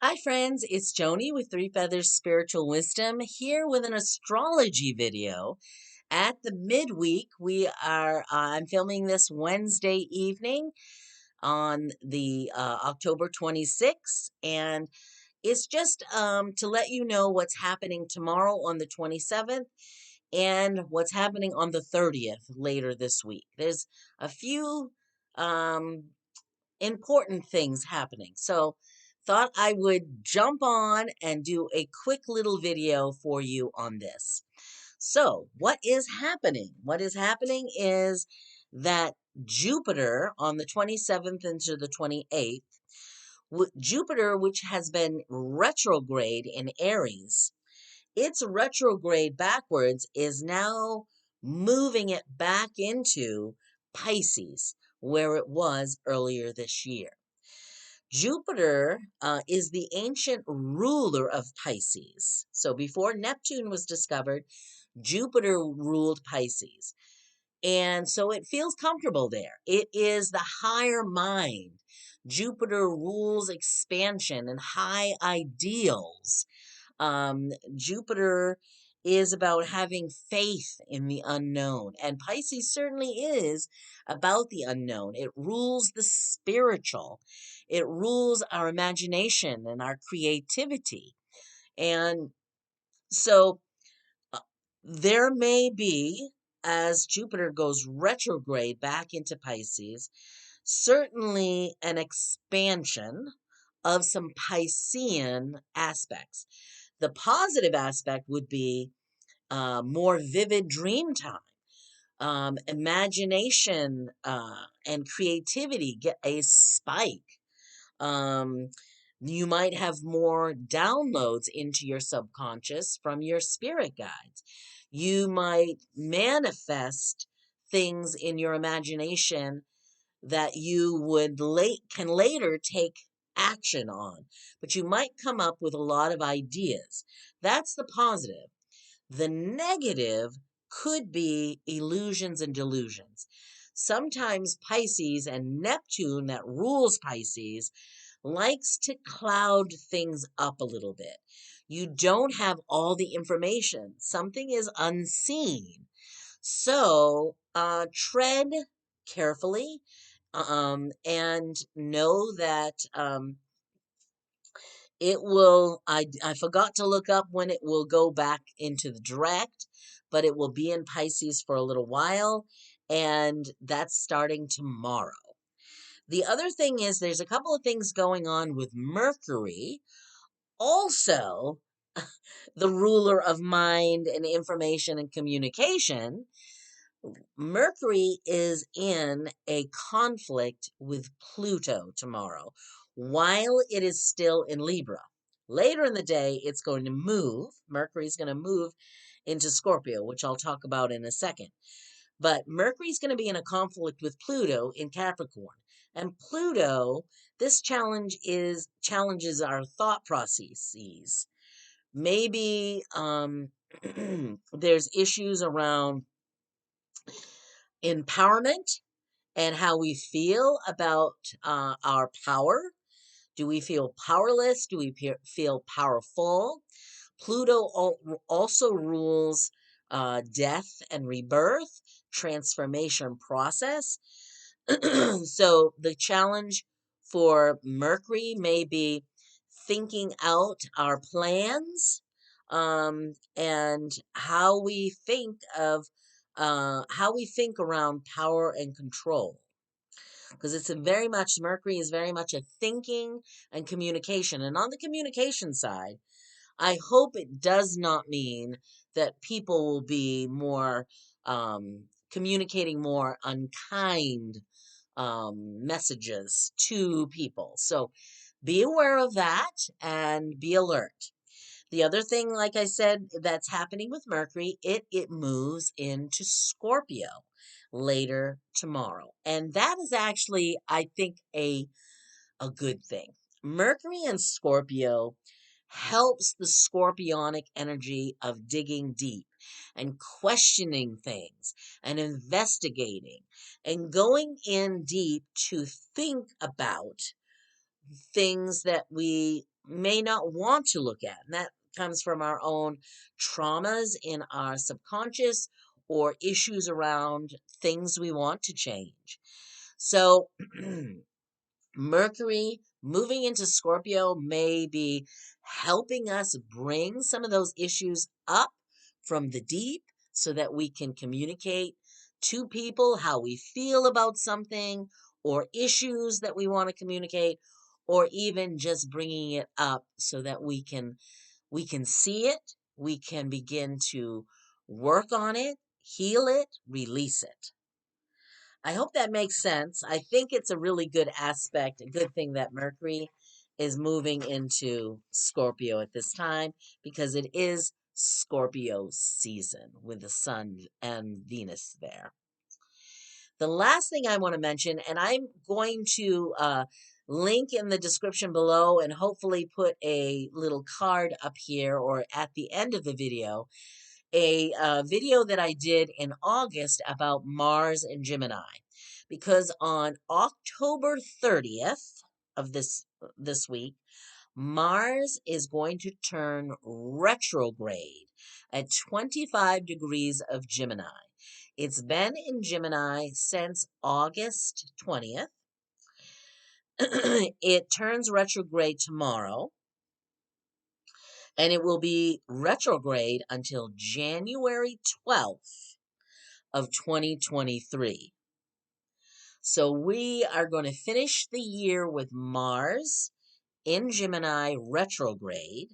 Hi, friends. It's Joni with Three Feathers Spiritual Wisdom here with an astrology video. At the midweek, I'm filming this Wednesday evening on the October 26th, and it's just to let you know what's happening tomorrow on the 27th and what's happening on the 30th later this week. There's a few um, important things happening. So thought I would jump on and do a quick little video for you on this. So what is happening? What is happening is that Jupiter on the 27th into the 28th, Jupiter, which has been retrograde in Aries, its retrograde backwards is now moving it back into Pisces, where it was earlier this year. Jupiter is the ancient ruler of Pisces. So before Neptune was discovered, Jupiter ruled Pisces. And so it feels comfortable there. It is the higher mind. Jupiter rules expansion and high ideals. Jupiter is about having faith in the unknown, and Pisces certainly is about the unknown. It rules the spiritual, it rules our imagination and our creativity. And so uh, there may be, as Jupiter goes retrograde back into Pisces, certainly an expansion of some Piscean aspects. The positive aspect would be more vivid dream time, imagination, and creativity get a spike. Um, you might have more downloads into your subconscious from your spirit guides. You might manifest things in your imagination that you can later take action on, but you might come up with a lot of ideas. That's the positive. The negative could be illusions and delusions. Sometimes Pisces and Neptune, that rules Pisces, likes to cloud things up a little bit. You don't have all the information. Something is unseen. So tread carefully, and know that it will, I forgot to look up when it will go back into the direct, but it will be in Pisces for a little while, and that's starting tomorrow. The other thing is there's a couple of things going on with Mercury, also the ruler of mind and information and communication. Mercury is in a conflict with Pluto tomorrow while it is still in Libra. Later in the day, it's going to move. Mercury's going to move into Scorpio, which I'll talk about in a second. But Mercury's going to be in a conflict with Pluto in Capricorn. And Pluto, this challenges our thought processes. Maybe there's issues around empowerment and how we feel about our power. Do we feel powerless? Do we feel powerful? Pluto also rules death and rebirth, transformation process. So the challenge for Mercury may be thinking out our plans, and how we think around power and control, because it's a very much Mercury is very much a thinking and communication. And on the communication side, I hope it does not mean that people will be more communicating more unkind messages to people. So be aware of that and be alert. The other thing, like I said, that's happening with Mercury, it moves into Scorpio later tomorrow. And that is actually, I think, a good thing. Mercury in Scorpio helps the scorpionic energy of digging deep and questioning things and investigating and going in deep to think about things that we may not want to look at. And that comes from our own traumas in our subconscious or issues around things we want to change. So, Mercury moving into Scorpio may be helping us bring some of those issues up from the deep so that we can communicate to people how we feel about something or issues that we want to communicate, or even just bringing it up so that we can see it, we can begin to work on it, heal it, release it. I hope that makes sense. I think it's a really good aspect, a good thing that Mercury is moving into Scorpio at this time because it is Scorpio season with the Sun and Venus there. The last thing I want to mention, and I'm going to link in the description below and hopefully put a little card up here or at the end of the video, a video that I did in August about Mars and Gemini, because on October 30th of this week, Mars is going to turn retrograde at 25 degrees of Gemini. It's been in Gemini since August 20th. It turns retrograde tomorrow, and it will be retrograde until January 12th of 2023. So we are going to finish the year with Mars in Gemini retrograde.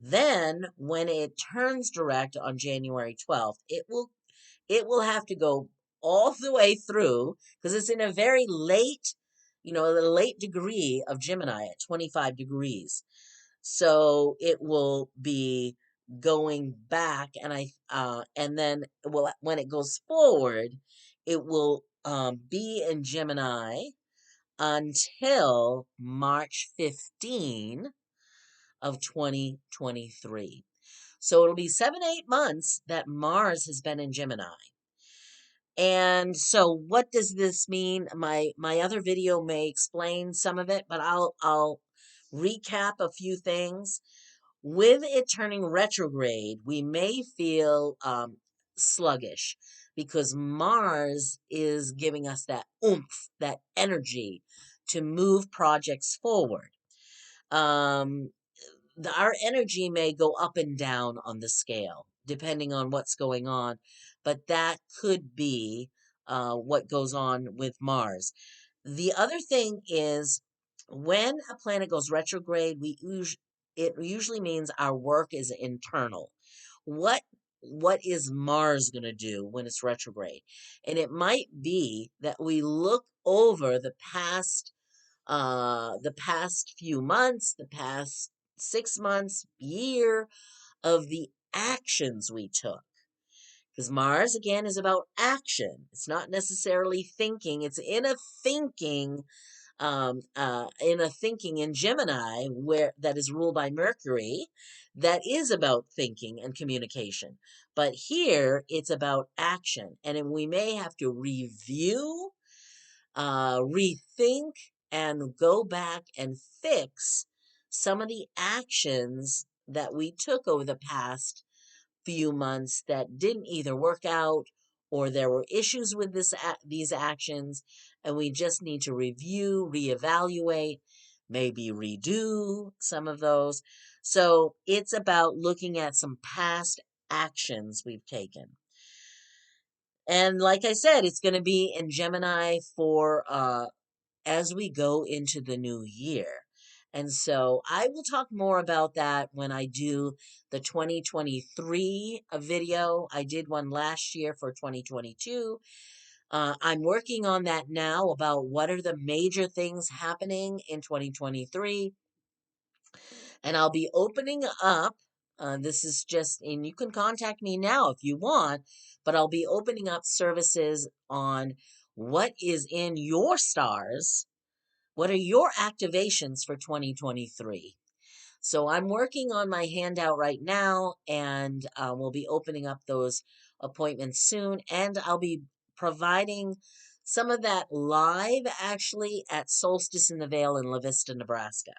Then when it turns direct on January 12th, it will have to go all the way through because it's in a very late, the late degree of Gemini at 25 degrees. So it will be going back, and then when it goes forward, it will be in Gemini until March 15 of 2023. So it'll be 7-8 months that Mars has been in Gemini. And so what does this mean? My other video may explain some of it, but I'll recap a few things. With it turning retrograde, we may feel sluggish because Mars is giving us that oomph, that energy to move projects forward. Our energy may go up and down on the scale depending on what's going on, but that could be what goes on with Mars. The other thing is when a planet goes retrograde, it usually means our work is internal. What what is Mars going to do when it's retrograde? And it might be that we look over the past few months, the past 6 months, year of the actions we took. Because Mars, again, is about action. It's not necessarily thinking. It's in a thinking in Gemini where that is ruled by Mercury, that is about thinking and communication. But here it's about action, and we may have to review, rethink, and go back and fix some of the actions that we took over the past few months that didn't either work out or there were issues with these actions, and we just need to review, reevaluate, maybe redo some of those. So it's about looking at some past actions we've taken. And like I said, it's going to be in Gemini for as we go into the new year. And so I will talk more about that when I do the 2023 video. I did one last year for 2022. I'm working on that now about what are the major things happening in 2023. And I'll be opening up. This is just, and you can contact me now if you want, but I'll be opening up services on what is in your stars. What are your activations for 2023? So I'm working on my handout right now, and we'll be opening up those appointments soon. And I'll be providing some of that live actually at Solstice in the Veil in LaVista, Nebraska.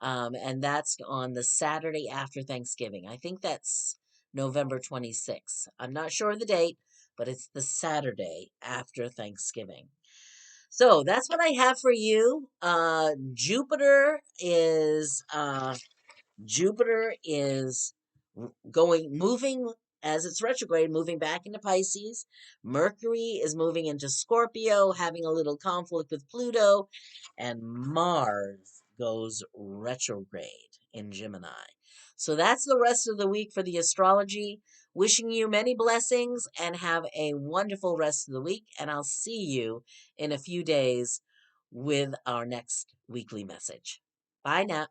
And that's on the Saturday after Thanksgiving. I think that's November 26th. I'm not sure of the date, but it's the Saturday after Thanksgiving. So that's what I have for you. Jupiter is moving as it's retrograde, moving back into Pisces. Mercury is moving into Scorpio, having a little conflict with Pluto, and Mars goes retrograde in Gemini. So that's the rest of the week for the astrology. Wishing you many blessings and have a wonderful rest of the week. And I'll see you in a few days with our next weekly message. Bye now.